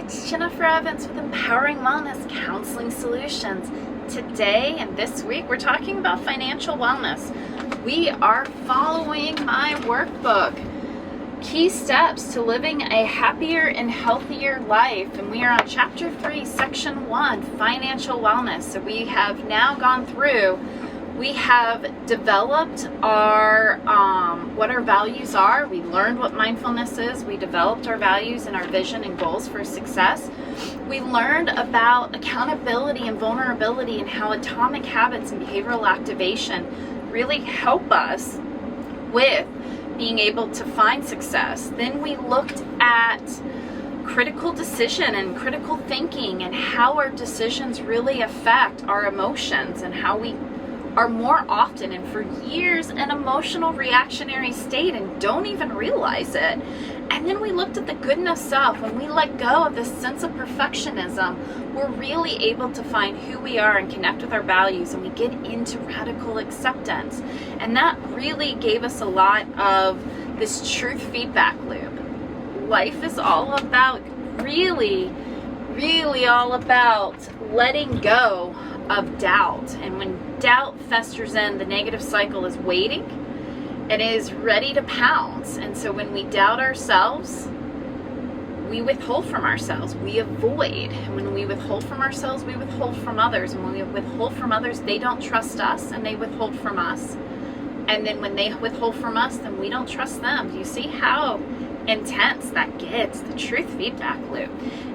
It's Jennifer Evans with Empowering Wellness Counseling Solutions. Today and this week we're talking about financial wellness. We are following my workbook, Key Steps to Living a Happier and Healthier Life, and we are on Chapter 3, Section 1, Financial Wellness. So we have now gone through, we have developed our what our values are. We learned what mindfulness is. We developed our values and our vision and goals for success. We learned about accountability and vulnerability and how atomic habits and behavioral activation really help us with being able to find success. Then we looked at critical decision and critical thinking and how our decisions really affect our emotions and how we are more often and for years an emotional reactionary state and don't even realize it. And then we looked at the goodness self. When we let go of this sense of perfectionism, we're really able to find who we are and connect with our values, and we get into radical acceptance. And that really gave us a lot of this truth feedback loop. Life is all about really all about letting go of doubt. And when doubt festers in, the negative cycle is waiting and is ready to pounce. And so when we doubt ourselves, we withhold from ourselves, we avoid. And when we withhold from ourselves, we withhold from others. And when we withhold from others, they don't trust us and they withhold from us. And then when they withhold from us, then we don't trust them. Do you see how intense that gets? The truth feedback loop.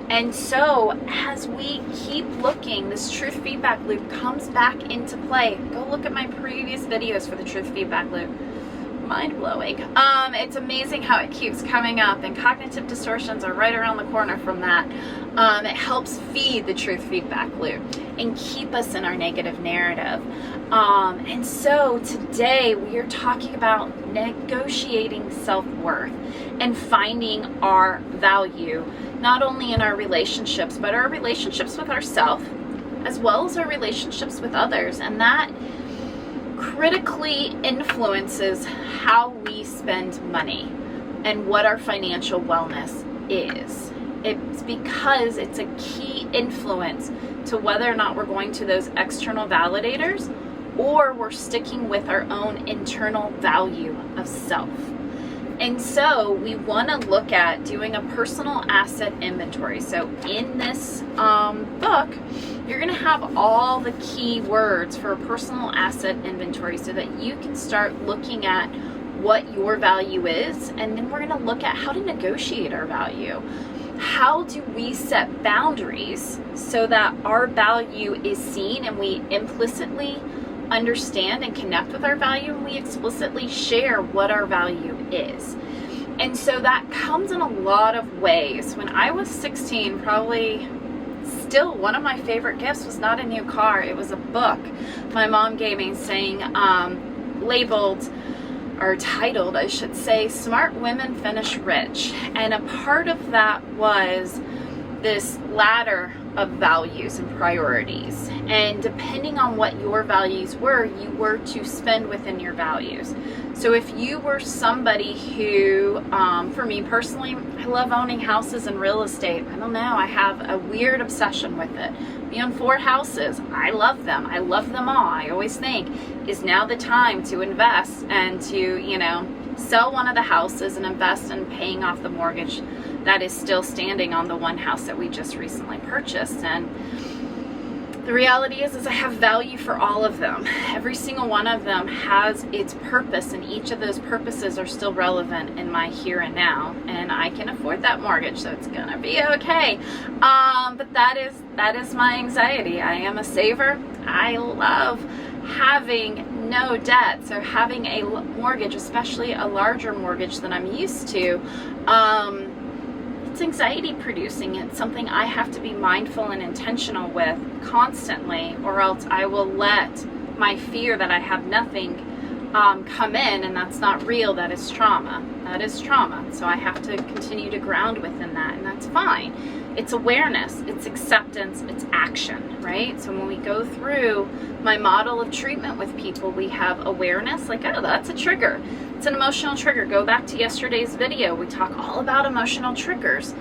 And so as we keep looking, this truth feedback loop comes back into play. Go look at my previous videos for the truth feedback loop. Mind-blowing. It's amazing how it keeps coming up, and cognitive distortions are right around the corner from that. It helps feed the truth feedback loop and keep us in our negative narrative. And so today we are talking about negotiating self-worth and finding our value, not only in our relationships, but our relationships with ourselves, as well as our relationships with others. And that critically influences how we spend money and what our financial wellness is. It's because it's a key influence to whether or not we're going to those external validators or we're sticking with our own internal value of self. And so we want to look at doing a personal asset inventory. So in this book, you're going to have all the key words for a personal asset inventory so that you can start looking at what your value is. And then we're going to look at how to negotiate our value. How do we set boundaries so that our value is seen and we implicitly understand and connect with our value, and we explicitly share what our value is. And so that comes in a lot of ways. When I was 16, probably still one of my favorite gifts was not a new car. It was a book my mom gave me saying, labeled, or titled, I should say, Smart Women Finish Rich. And a part of that was this ladder of values and priorities. And depending on what your values were, you were to spend within your values. So if you were somebody who, for me personally, I love owning houses and real estate. I don't know, I have a weird obsession with it. We own 4 houses. I love them. I love them all. I always think, is now the time to invest and to, sell one of the houses and invest in paying off the mortgage that is still standing on the one house that we just recently purchased. And the reality is I have value for all of them. Every single one of them has its purpose, and each of those purposes are still relevant in my here and now. And I can afford that mortgage, so it's gonna be okay. But that is my anxiety. I am a saver. I love having no debt. So having a mortgage, especially a larger mortgage than I'm used to, it's anxiety producing. It's something I have to be mindful and intentional with constantly, or else I will let my fear that I have nothing come in, and that's not real. That is trauma. That is trauma. So I have to continue to ground within that, and that's fine. It's awareness, it's acceptance, it's action, right? So when we go through my model of treatment with people, we have awareness, like, oh, that's a trigger. It's an emotional trigger. Go back to yesterday's video. We talk all about emotional triggers.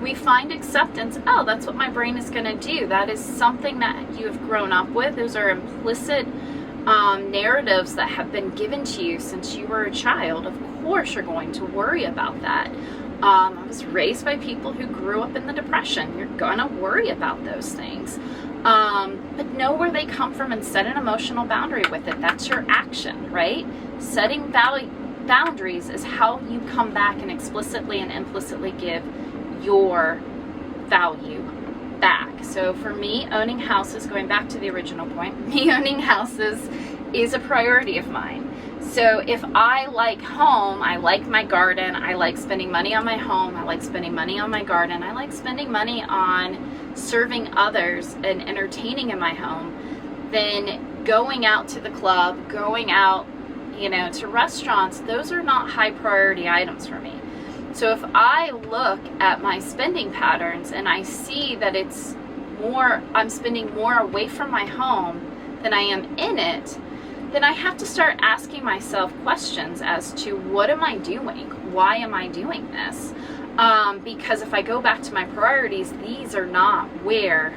we find acceptance. Oh, that's what my brain is going to do. That is something that you have grown up with. Those are implicit narratives that have been given to you since you were a child. Of course you're going to worry about that. I was raised by people who grew up in the Depression. You're going to worry about those things. But know where they come from and set an emotional boundary with it. That's your action, right? Setting boundaries is how you come back and explicitly and implicitly give your value back. So for me, owning houses, going back to the original point, me owning houses is a priority of mine. So if I like home, I like my garden, I like spending money on my home, I like spending money on my garden, I like spending money on serving others and entertaining in my home, then going out to the club, going out, to restaurants, those are not high priority items for me. So if I look at my spending patterns and I see that I'm spending more away from my home than I am in it, then I have to start asking myself questions as to what am I doing? Why am I doing this? Because if I go back to my priorities, these are not where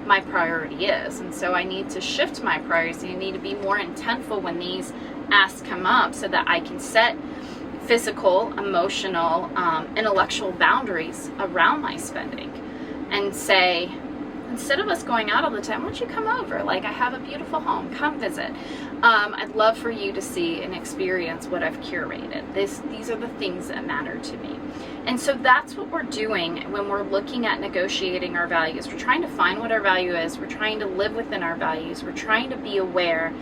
my priority is. And so I need to shift my priorities. I need to be more intentful when these asks come up so that I can set physical, emotional, intellectual boundaries around my spending and say, instead of us going out all the time, why don't you come over? Like, I have a beautiful home, come visit. I'd love for you to see and experience what I've curated. These are the things that matter to me. And so that's what we're doing when we're looking at negotiating our values. We're trying to find what our value is. We're trying to live within our values. We're trying to be aware.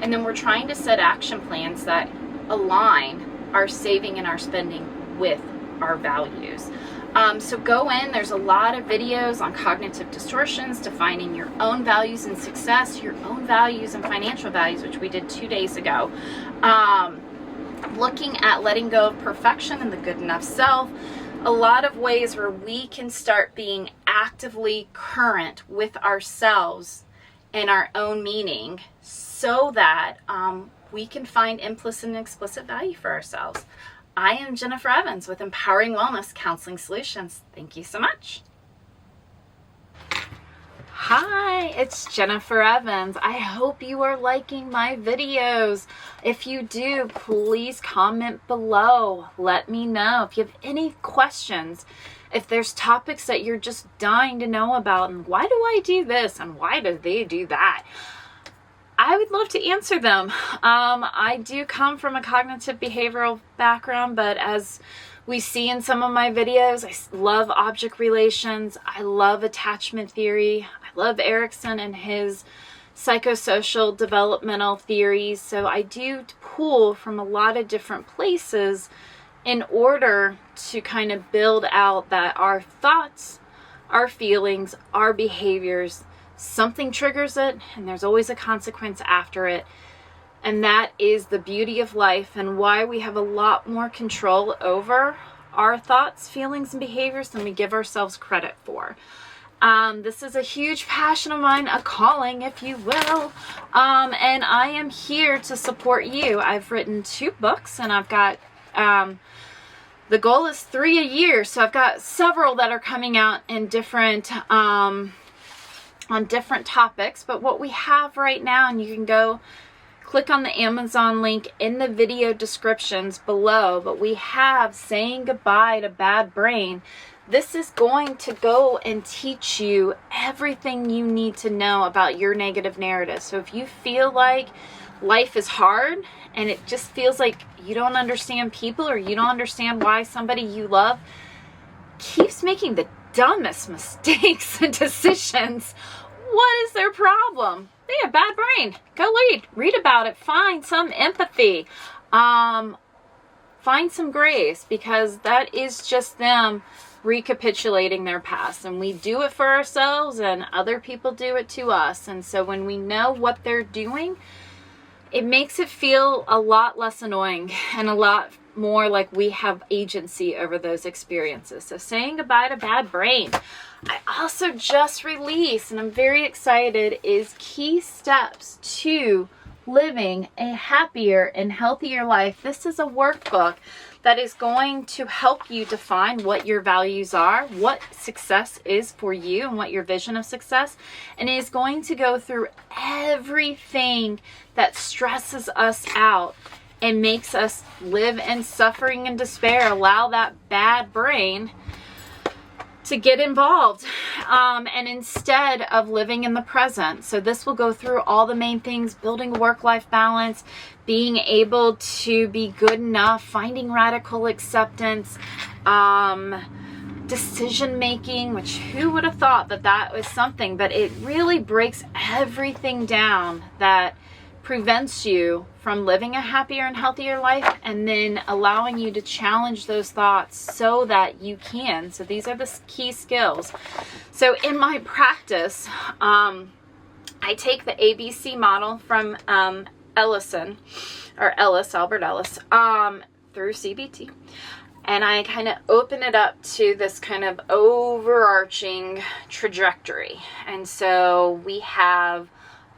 And then we're trying to set action plans that align our saving and our spending with our values. So go in, there's a lot of videos on cognitive distortions, defining your own values and success, your own values and financial values, which we did 2 days ago. Looking at letting go of perfection and the good enough self. A lot of ways where we can start being actively current with ourselves and our own meaning so that we can find implicit and explicit value for ourselves. I am Jennifer Evans with Empowering Wellness Counseling Solutions. Thank you so much. Hi, it's Jennifer Evans. I hope you are liking my videos. If you do, please comment below. Let me know if you have any questions. If there's topics that you're just dying to know about, and why do I do this and why do they do that? I would love to answer them. I do come from a cognitive behavioral background, but as we see in some of my videos, I love object relations. I love attachment theory. I love Erickson and his psychosocial developmental theories. So I do pull from a lot of different places in order to kind of build out that our thoughts, our feelings, our behaviors, something triggers it, and there's always a consequence after it. And that is the beauty of life and why we have a lot more control over our thoughts, feelings, and behaviors than we give ourselves credit for. This is a huge passion of mine, a calling, if you will. And I am here to support you. I've written 2 books, and I've got the goal is 3 a year. So I've got several that are coming out in different on different topics, but what we have right now, and you can go click on the Amazon link in the video descriptions below, but we have Saying Goodbye to Bad Brain. This is going to go and teach you everything you need to know about your negative narrative. So if you feel like life is hard and it just feels like you don't understand people or you don't understand why somebody you love keeps making the dumbest mistakes and decisions, what is their problem? They have bad brain. Go read about it. Find some empathy. Find some grace, because that is just them recapitulating their past. And we do it for ourselves and other people do it to us. And so when we know what they're doing, it makes it feel a lot less annoying and a lot more like we have agency over those experiences. So Saying Goodbye to Bad Brain. I also just released, and I'm very excited, is Key Steps to Living a Happier and Healthier Life. This is a workbook that is going to help you define what your values are, what success is for you, and what your vision of success, and it is going to go through everything that stresses us out and makes us live in suffering and despair, allow that bad brain to get involved, and instead of living in the present. So this will go through all the main things: building a work-life balance, being able to be good enough, finding radical acceptance, decision making, which who would have thought that that was something, but it really breaks everything down that prevents you from living a happier and healthier life, and then allowing you to challenge those thoughts so that you can. So these are the key skills. So in my practice, I take the ABC model from Albert Ellis, through CBT, and I kind of open it up to this kind of overarching trajectory. And so we have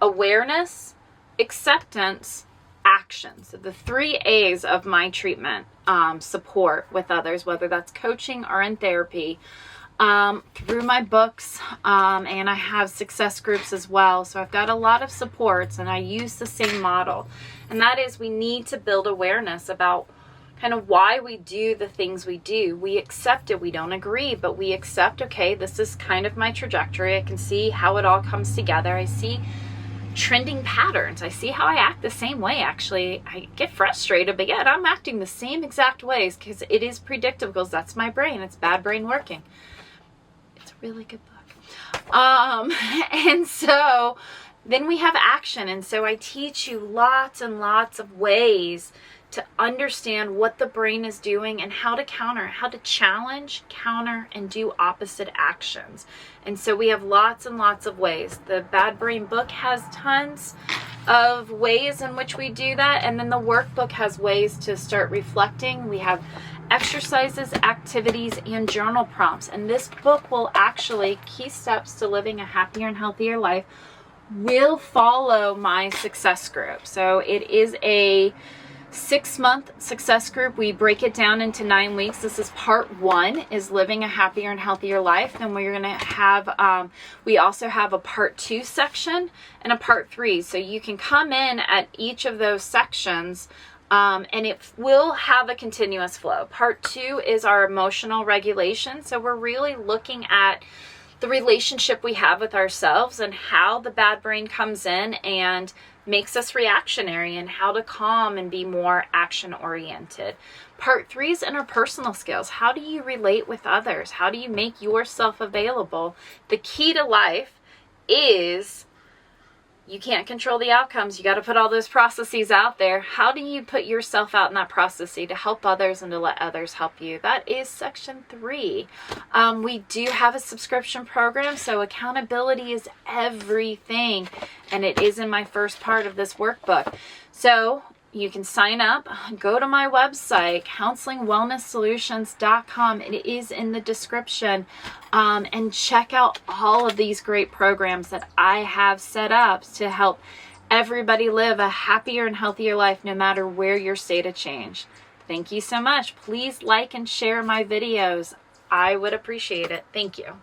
awareness, acceptance, action. So the 3 A's of my treatment, support with others, whether that's coaching or in therapy, through my books, and I have success groups as well. So I've got a lot of supports, and I use the same model. And that is, we need to build awareness about kind of why we do the things we do. We accept it. We don't agree, but we accept, okay, this is kind of my trajectory. I can see how it all comes together. I see trending patterns. I see how I act the same way. Actually, I get frustrated, but yet I'm acting the same exact ways because it is predictable, because that's my brain. It's bad brain working. It's a really good book. And so then we have action. And so I teach you lots and lots of ways to understand what the brain is doing and how to counter, how to challenge, counter, and do opposite actions. And so we have lots and lots of ways. The Bad Brain book has tons of ways in which we do that. And then the workbook has ways to start reflecting. We have exercises, activities, and journal prompts. And this book will actually, Key Steps to Living a Happier and Healthier Life, will follow my success group. So it is a 6-month success group. We break it down into 9 weeks. This is part 1, is living a happier and healthier life. Then we're going to have, we also have a part 2 section and a part 3. So you can come in at each of those sections, and it will have a continuous flow. Part 2 is our emotional regulation. So we're really looking at the relationship we have with ourselves and how the bad brain comes in and makes us reactionary, and how to calm and be more action oriented. Part 3 is interpersonal skills. How do you relate with others? How do you make yourself available? The key to life is you can't control the outcomes. You got to put all those processes out there. How do you put yourself out in that process to help others and to let others help you? That is section 3. We do have a subscription program, so accountability is everything, and it is in my first part of this workbook. So you can sign up, go to my website, counselingwellnesssolutions.com. It is in the description, and check out all of these great programs that I have set up to help everybody live a happier and healthier life, no matter where your state of change. Thank you so much. Please like and share my videos. I would appreciate it. Thank you.